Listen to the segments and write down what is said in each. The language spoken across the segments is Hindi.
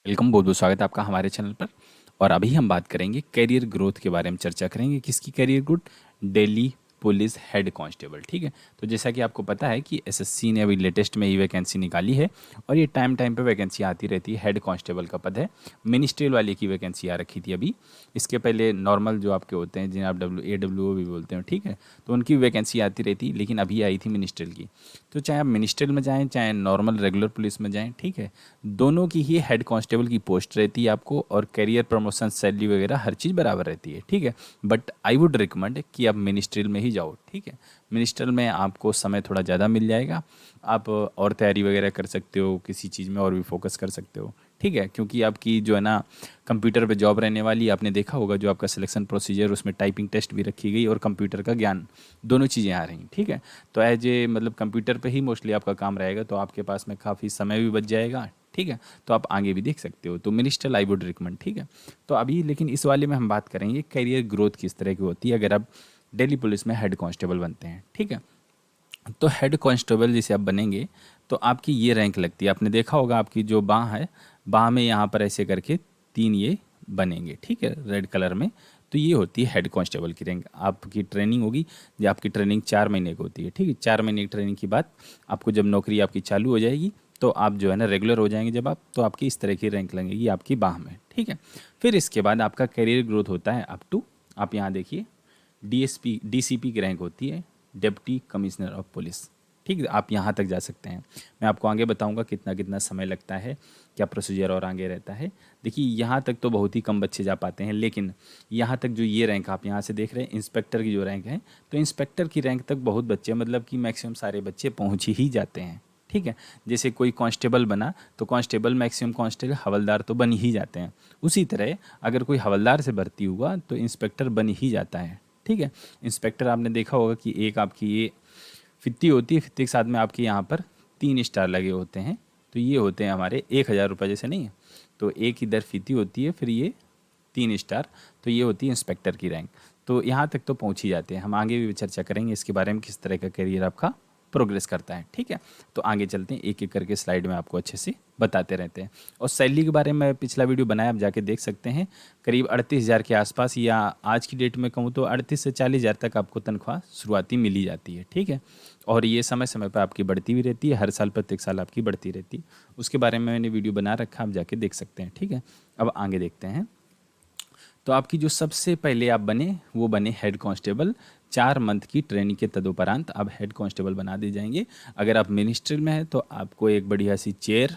वेलकम, बहुत बहुत स्वागत है आपका हमारे चैनल पर। और अभी हम बात करेंगे करियर ग्रोथ के बारे में। चर्चा करेंगे किसकी career growth? Delhi police head constable. ठीक है, तो जैसा कि आपको पता है कि एसएससी ने अभी लेटेस्ट में ही वैकेंसी निकाली है और ये टाइम टाइम पे वैकेंसी आती रहती है। हेड कांस्टेबल का पद है, मिनिस्ट्रियल वाले की वैकेंसी आ रखी थी अभी। इसके पहले नॉर्मल जो आपके होते हैं, जिन्हें आप AWO भी बोलते हैं, ठीक है, तो उनकी वैकेंसी आती रहती, लेकिन अभी आई थी मिनिस्ट्रियल की। तो चाहे आप मिनिस्ट्रियल में जाएँ चाहे नॉर्मल रेगुलर पुलिस में जाएँ, ठीक है, दोनों की ही हेड कांस्टेबल की पोस्ट रहती है आपको, और करियर प्रमोशन सैलरी वगैरह हर चीज़ बराबर रहती है। ठीक है, बट आई वुड रिकमेंड कि आप मिनिस्ट्रियल में ही जाओ। ठीक है, मिनिस्ट्रियल में आपको समय थोड़ा ज़्यादा मिल जाएगा, आप और तैयारी वगैरह कर सकते हो, किसी चीज़ में और भी फोकस कर सकते हो। ठीक है, क्योंकि आपकी जो है ना कंप्यूटर पे जॉब रहने वाली, आपने देखा होगा जो आपका सिलेक्शन प्रोसीजर, उसमें टाइपिंग टेस्ट भी रखी गई और कंप्यूटर का ज्ञान, दोनों चीज़ें आ रही। ठीक है, तो एज ए मतलब कंप्यूटर पे ही मोस्टली आपका काम रहेगा, तो आपके पास में काफ़ी समय भी बच जाएगा। ठीक है, तो आप आगे भी देख सकते हो, तो मिनिस्टर आई वुड रिकमेंड। ठीक है, तो अभी लेकिन इस वाले में हम बात करेंगे करियर ग्रोथ किस तरह की होती है अगर आप दिल्ली पुलिस में हेड कांस्टेबल बनते हैं। ठीक है, तो हेड कांस्टेबल जैसे आप बनेंगे तो आपकी ये रैंक लगती है। आपने देखा होगा आपकी जो बाह है, बाह में यहाँ पर ऐसे करके तीन ये बनेंगे, ठीक है, रेड कलर में। तो ये होती है हेड कांस्टेबल की रैंक। आपकी ट्रेनिंग होगी, जो आपकी ट्रेनिंग 4 महीने की होती है। ठीक है, 4 महीने की ट्रेनिंग के बाद आपको जब नौकरी आपकी चालू हो जाएगी, तो आप जो है ना रेगुलर हो जाएंगे जब आप, तो आपकी इस तरह की रैंक लगेगी आपकी बाह में। ठीक है, फिर इसके बाद आपका करियर ग्रोथ होता है अप टू, आप यहाँ देखिए, DSP DCP की रैंक होती है, डिप्टी कमिश्नर ऑफ पुलिस। ठीक है, आप यहाँ तक जा सकते हैं। मैं आपको आगे बताऊंगा कितना कितना समय लगता है, क्या प्रोसीजर और आगे रहता है। देखिए यहाँ तक तो बहुत ही कम बच्चे जा पाते हैं, लेकिन यहाँ तक जो ये रैंक आप यहाँ से देख रहे हैं, इंस्पेक्टर की जो रैंक है, तो इंस्पेक्टर की रैंक तक बहुत बच्चे, मतलब कि मैक्सिमम सारे बच्चे पहुँच ही जाते हैं। ठीक है, जैसे कोई कांस्टेबल बना तो कांस्टेबल मैक्सिमम कांस्टेबल हवलदार तो बन ही जाते हैं, उसी तरह अगर कोई हवलदार से भर्ती हुआ तो इंस्पेक्टर बन ही जाता है। ठीक है, इंस्पेक्टर आपने देखा होगा कि एक आपकी ये फित्ती होती है, फित्ती के साथ में आपके यहाँ पर 3 स्टार लगे होते हैं, तो ये होते हैं हमारे 1,000 रुपये जैसे, नहीं है, तो एक इधर फित्ती होती है, फिर ये 3 स्टार, तो ये होती है इंस्पेक्टर की रैंक। तो यहाँ तक तो पहुँच ही जाते हैं। हम आगे भी चर्चा करेंगे इसके बारे में, किस तरह का करियर आपका प्रोग्रेस करता है। ठीक है, तो आगे चलते हैं, एक एक करके स्लाइड में आपको अच्छे से बताते रहते हैं। और सैलरी के बारे में पिछला वीडियो बनाया, आप जाके देख सकते हैं, करीब 38,000 के आसपास, या आज की डेट में कहूँ तो 38 से 40,000 तक आपको तनख्वाह शुरुआती मिली जाती है। ठीक है, और ये समय समय पर आपकी बढ़ती भी रहती है, हर साल प्रत्येक साल आपकी बढ़ती रहती है। उसके बारे में मैंने वीडियो बना रखा, आप जाके देख सकते हैं। ठीक है, अब आगे देखते हैं। तो आपकी जो सबसे पहले आप बने वो बने हेड कांस्टेबल। 4 मंथ की ट्रेनिंग के तदुपरांत आप हेड कांस्टेबल बना दिए जाएंगे। अगर आप मिनिस्ट्री में हैं तो आपको एक बढ़िया सी चेयर,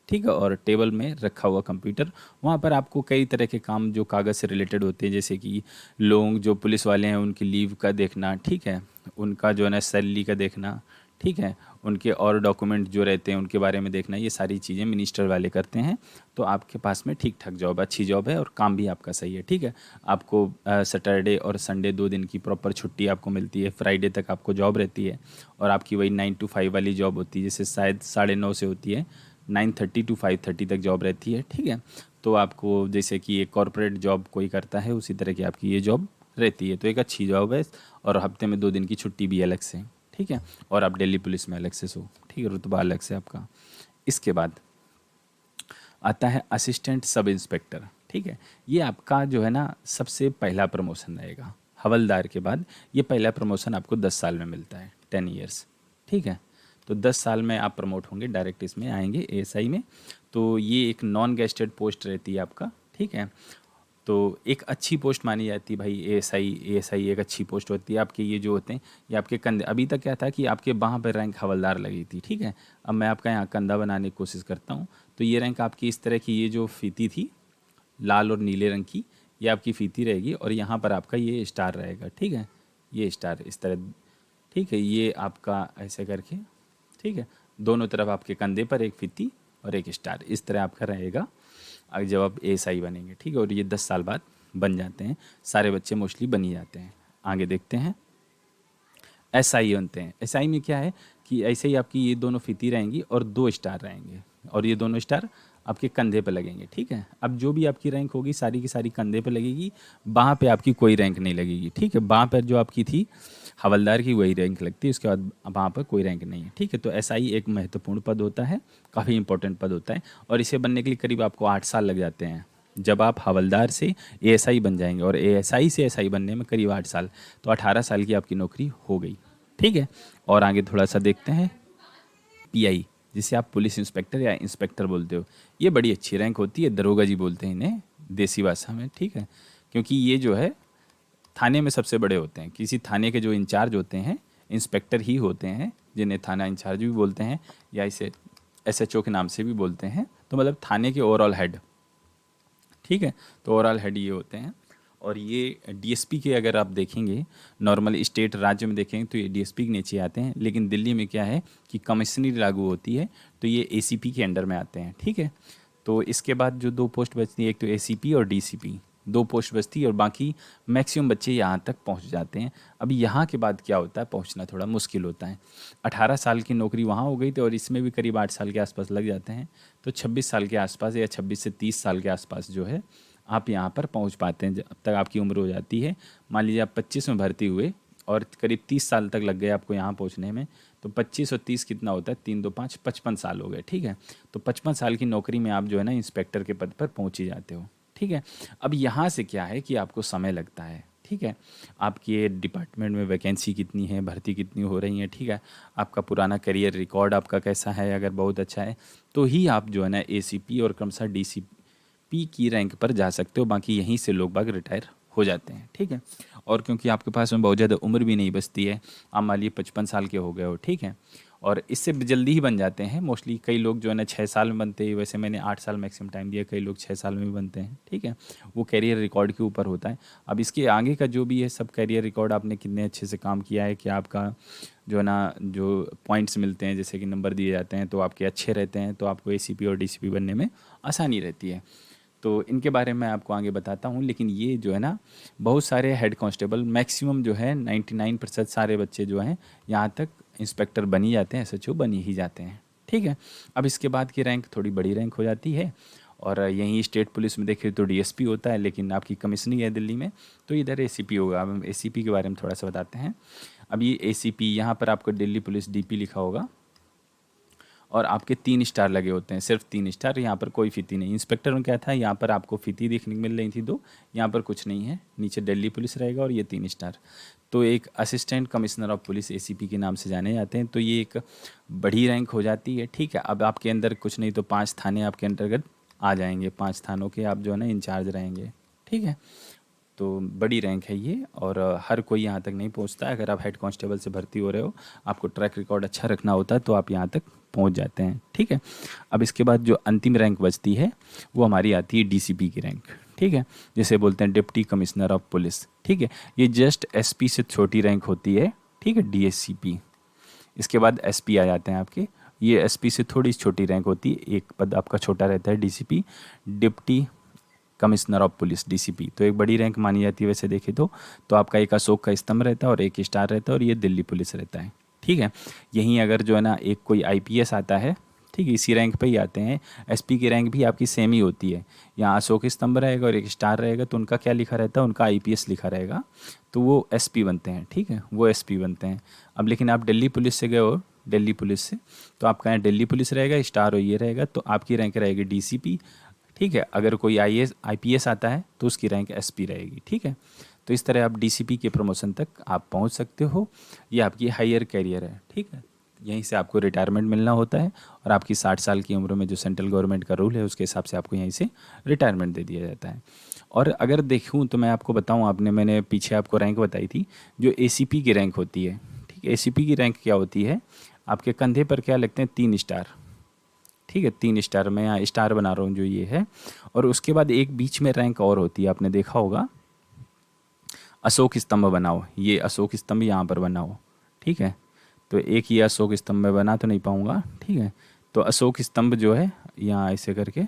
ठीक है, और टेबल में रखा हुआ कंप्यूटर, वहाँ पर आपको कई तरह के काम जो कागज़ से रिलेटेड होते हैं, जैसे कि लोग जो पुलिस वाले हैं उनकी लीव का देखना, ठीक है, उनका जो है ना सैलरी का देखना, ठीक है, उनके और डॉक्यूमेंट जो रहते हैं उनके बारे में देखना, ये सारी चीज़ें मिनिस्टर वाले करते हैं। तो आपके पास में ठीक ठाक जॉब, अच्छी जॉब है और काम भी आपका सही है। ठीक है, आपको सैटरडे और संडे 2 दिन की प्रॉपर छुट्टी आपको मिलती है, फ्राइडे तक आपको जॉब रहती है, और आपकी वही 9 to 5 वाली जॉब होती है, जैसे शायद 9:30 से होती है, 9:30 to 5:30 तक जॉब रहती है। ठीक है, तो आपको जैसे कि एक कॉरपोरेट जॉब कोई करता है उसी तरह की आपकी ये जॉब रहती है, तो एक अच्छी जॉब है। और हफ्ते में 2 दिन की छुट्टी भी अलग से। ठीक है, और आप दिल्ली पुलिस में अलग से सो, ठीक है, रुतबा अलग से आपका। इसके बाद आता है असिस्टेंट सब इंस्पेक्टर। ठीक है, ये आपका जो है ना सबसे पहला प्रमोशन रहेगा हवलदार के बाद। ये पहला प्रमोशन आपको 10 साल में मिलता है, 10 ईयर्स। ठीक है, तो 10 साल में आप प्रमोट होंगे, डायरेक्ट इसमें आएंगे ASI में। तो ये एक नॉन गेस्टेड पोस्ट रहती है आपका। ठीक है, तो एक अच्छी पोस्ट मानी जाती है भाई, ASI एक अच्छी पोस्ट होती है। आपके ये जो होते हैं, ये आपके कंधे, अभी तक क्या था कि आपके बाहाँ पर रैंक हवलदार लगी थी। ठीक है, अब मैं आपका यहाँ कंधा बनाने की कोशिश करता हूँ। तो ये रैंक आपकी इस तरह की, ये जो फीती थी लाल और नीले रंग की, ये आपकी फीती रहेगी, और यहाँ पर आपका ये स्टार रहेगा। ठीक है, ये स्टार इस तरह, ठीक है, ये आपका ऐसे करके, ठीक है, दोनों तरफ आपके कंधे पर एक फीती और एक स्टार, इस तरह आपका रहेगा अगर जब आप ASI बनेंगे। ठीक है, और ये 10 साल बाद बन जाते हैं, सारे बच्चे मोस्टली बन ही जाते हैं। आगे देखते हैं, SI बनते हैं। SI में क्या है कि ऐसे ही आपकी ये दोनों फीती रहेंगी और 2 स्टार रहेंगे, और ये दोनों स्टार आपके कंधे पे लगेंगे, ठीक है। अब जो भी आपकी रैंक होगी सारी की सारी कंधे पे लगेगी, बाह पे आपकी कोई रैंक नहीं लगेगी, ठीक है। बाह पर जो आपकी थी हवलदार की वही रैंक लगती है, उसके बाद बाह पर कोई रैंक नहीं है, ठीक है। तो एसआई एक महत्वपूर्ण पद होता है, काफ़ी इंपॉर्टेंट पद होता है, और इसे बनने के लिए करीब आपको 8 साल लग जाते हैं। जब आप हवलदार से एएसआई बन जाएंगे और एएसआई से एसआई बनने में करीब 8 साल, तो 18 साल की आपकी नौकरी हो गई, ठीक है। और आगे थोड़ा सा देखते हैं, पीआई जिसे आप पुलिस इंस्पेक्टर या इंस्पेक्टर बोलते हो, ये बड़ी अच्छी रैंक होती है, दरोगा जी बोलते हैं इन्हें देसी भाषा में, ठीक है। क्योंकि ये जो है थाने में सबसे बड़े होते हैं, किसी थाने के जो इंचार्ज होते हैं इंस्पेक्टर ही होते हैं, जिन्हें थाना इंचार्ज भी बोलते हैं या इसे एसएचओ के नाम से भी बोलते हैं। तो मतलब थाने के ओवरऑल हेड, ठीक है। तो ओवरऑल हेड ये होते हैं। और ये डीएसपी के अगर आप देखेंगे नॉर्मल स्टेट राज्य में देखेंगे तो ये डीएसपी के नीचे आते हैं, लेकिन दिल्ली में क्या है कि कमिश्नरी लागू होती है तो ये एसीपी के अंडर में आते हैं, ठीक है। तो इसके बाद जो 2 पोस्ट बचती है, एक तो एसीपी और डीसीपी, 2 पोस्ट बचती है और बाकी मैक्सिमम बच्चे यहाँ तक पहुँच जाते हैं। अब यहाँ के बाद क्या होता है, पहुँचना थोड़ा मुश्किल होता है। 18 साल की नौकरी वहाँ हो गई थी और इसमें भी करीब 8 साल के आसपास लग जाते हैं, तो 26 साल के आसपास या 26 से 30 साल के आसपास जो है आप यहाँ पर पहुँच पाते हैं। जब तक आपकी उम्र हो जाती है, मान लीजिए आप 25 में भर्ती हुए और करीब 30 साल तक लग गए आपको यहाँ पहुँचने में, तो 25 और 30 कितना होता है, 3 2 5 55 साल हो गए, ठीक है। तो 55 साल की नौकरी में आप जो है ना इंस्पेक्टर के पद पर पहुँच ही जाते हो, ठीक है। अब यहाँ से क्या है कि आपको समय लगता है, ठीक है। आपके डिपार्टमेंट में वैकेंसी कितनी है, भर्ती कितनी हो रही है, ठीक है। आपका पुराना करियर रिकॉर्ड आपका कैसा है, अगर बहुत अच्छा है तो ही आप जो है ना एसीपी और क्रमशः डीसीपी की रैंक पर जा सकते हो, बाकी यहीं से लोग बाग रिटायर हो जाते हैं, ठीक है। और क्योंकि आपके पास में बहुत ज़्यादा उम्र भी नहीं बचती है, आप मान लीजिए 55 साल के हो गए हो, ठीक है। और इससे जल्दी ही बन जाते हैं मोस्टली, कई लोग जो है ना 6 साल में बनते हैं, वैसे मैंने 8 साल मैक्सिमम टाइम दिया, कई लोग 6 साल में भी बनते हैं, ठीक है। वो कैरियर रिकॉर्ड के ऊपर होता है। अब इसके आगे का जो भी है सब कैरियर रिकॉर्ड, आपने कितने अच्छे से काम किया है, कि आपका जो है ना जो पॉइंट्स मिलते हैं जैसे कि नंबर दिए जाते हैं तो आपके अच्छे रहते हैं, तो आपको एसीपी और डीसीपी बनने में आसानी रहती है। तो इनके बारे में आपको आगे बताता हूँ, लेकिन ये जो है ना बहुत सारे हेड कांस्टेबल मैक्सिमम जो है 99% सारे बच्चे जो हैं यहाँ तक इंस्पेक्टर बन ही जाते हैं, एसएचओ बन ही जाते हैं, ठीक है। अब इसके बाद की रैंक थोड़ी बड़ी रैंक हो जाती है, और यहीं स्टेट पुलिस में देखिए तो डीएसपी होता है, लेकिन आपकी कमिश्नरी है दिल्ली में तो इधर एसीपी होगा। अब हम एसीपी के बारे में थोड़ा सा बताते हैं। अब ये एसीपी यहाँ पर आपको दिल्ली पुलिस डीपी लिखा होगा, और आपके 3 स्टार लगे होते हैं, सिर्फ 3 स्टार, यहाँ पर कोई फीती नहीं। इंस्पेक्टर में क्या था, यहाँ पर आपको फीती देखने को मिल रही थी 2, यहाँ पर कुछ नहीं है, नीचे दिल्ली पुलिस रहेगा और ये 3 स्टार। तो एक assistant commissioner of police ACP के नाम से जाने जाते हैं, तो ये एक बड़ी रैंक हो जाती है, ठीक है। अब आपके अंदर कुछ नहीं तो 5 थाने आपके अंतर्गत आ जाएंगे, 5 थानों के आप जो है ना इंचार्ज रहेंगे, ठीक है। तो बड़ी रैंक है ये, और हर कोई यहाँ तक नहीं पहुँचता है। अगर आप हेड कांस्टेबल से भर्ती हो रहे हो, आपको ट्रैक रिकॉर्ड अच्छा रखना होता है, तो आप यहाँ तक पहुँच जाते हैं, ठीक है। अब इसके बाद जो अंतिम रैंक बचती है वो हमारी आती है डीसीपी की रैंक, ठीक है, जिसे बोलते हैं डिप्टी कमिश्नर ऑफ पुलिस, ठीक है। ये जस्ट एसपी से छोटी रैंक होती है, ठीक है, डीएससीपी। इसके बाद एसपी आ जाते हैं आपके, ये एसपी से थोड़ी छोटी रैंक होती है, एक पद आपका छोटा रहता है, DCP, deputy commissioner of police, DCP. तो एक बड़ी रैंक मानी जाती है वैसे देखे तो आपका एक अशोक का स्तंभ रहता है और एक स्टार रहता है, और ये दिल्ली पुलिस रहता है, ठीक है। यहीं अगर जो है ना एक कोई आईपीएस आता है, ठीक है, इसी रैंक पे ही आते हैं। एसपी की रैंक भी आपकी सेम ही होती है, यहाँ अशोक स्तंभ रहेगा और एक स्टार रहेगा, तो उनका क्या लिखा रहता है, उनका आईपीएस लिखा रहेगा, तो वो एसपी बनते हैं, ठीक है, वो एसपी बनते हैं। अब लेकिन आप दिल्ली पुलिस से गए हो, दिल्ली पुलिस से, तो आपका यहाँ दिल्ली पुलिस रहेगा, स्टार और ये रहेगा, तो आपकी रैंक रहेगी डीसीपी, ठीक है। अगर कोई आईपीएस आता है तो उसकी रैंक एसपी रहेगी, ठीक है। तो इस तरह आप डीसीपी के प्रमोशन तक आप पहुंच सकते हो, ये आपकी हायर कैरियर है, ठीक है। यहीं से आपको रिटायरमेंट मिलना होता है, और आपकी 60 साल की उम्र में जो सेंट्रल गवर्नमेंट का रूल है उसके हिसाब से आपको यहीं से रिटायरमेंट दे दिया जाता है। और अगर देखूँ तो मैं आपको बताऊँ, मैंने पीछे आपको रैंक बताई थी, जो एसीपी की रैंक होती है, ठीक है। एसीपी की रैंक क्या होती है, आपके कंधे पर क्या लगते हैं, 3 स्टार, ठीक है, 3 स्टार, मैं यहाँ स्टार बना रहा हूँ जो ये है। और उसके बाद एक बीच में रैंक और होती है, आपने देखा होगा, अशोक स्तंभ बनाओ, ये अशोक स्तंभ यहाँ पर बनाओ, ठीक है। तो एक ये अशोक स्तंभ में बना तो नहीं पाऊँगा, ठीक है। तो अशोक स्तंभ जो है यहाँ ऐसे करके,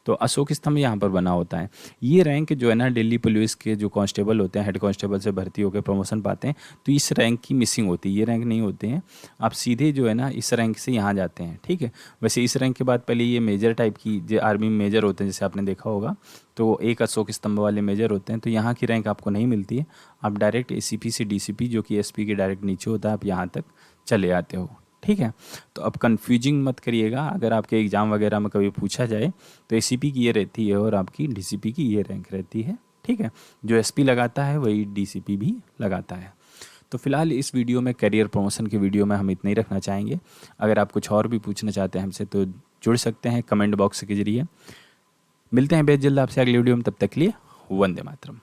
तो अशोक स्तंभ यहाँ पर बना होता है। ये रैंक जो है ना, दिल्ली पुलिस के जो कांस्टेबल होते हैं, हेड कांस्टेबल से भर्ती होकर प्रमोशन पाते हैं, तो इस रैंक की मिसिंग होती है, ये रैंक नहीं होते हैं। आप सीधे जो है ना इस रैंक से यहाँ जाते हैं, ठीक है। वैसे इस रैंक के बाद पहले ये मेजर टाइप की जो आर्मी में मेजर होते हैं, जैसे आपने देखा होगा, तो एक अशोक स्तंभ वाले मेजर होते हैं, तो यहाँ की रैंक आपको नहीं मिलती है। आप डायरेक्ट एसीपी से डीसीपी, जो कि एसपी के डायरेक्ट नीचे होता है, आप यहाँ तक चले आते हो, ठीक है। तो अब कन्फ्यूजिंग मत करिएगा, अगर आपके एग्ज़ाम वगैरह में कभी पूछा जाए तो एसीपी की ये रहती है और आपकी डीसीपी की ये रैंक रहती है, ठीक है। जो एसपी लगाता है वही डीसीपी भी लगाता है। तो फिलहाल इस वीडियो में करियर प्रमोशन की वीडियो में हम इतना ही रखना चाहेंगे। अगर आप कुछ और भी पूछना चाहते हैं हमसे तो जुड़ सकते हैं कमेंट बॉक्स के जरिए। मिलते हैं बेहद जल्द आपसे अगली वीडियो में, तब तक के लिए वंदे मातरम।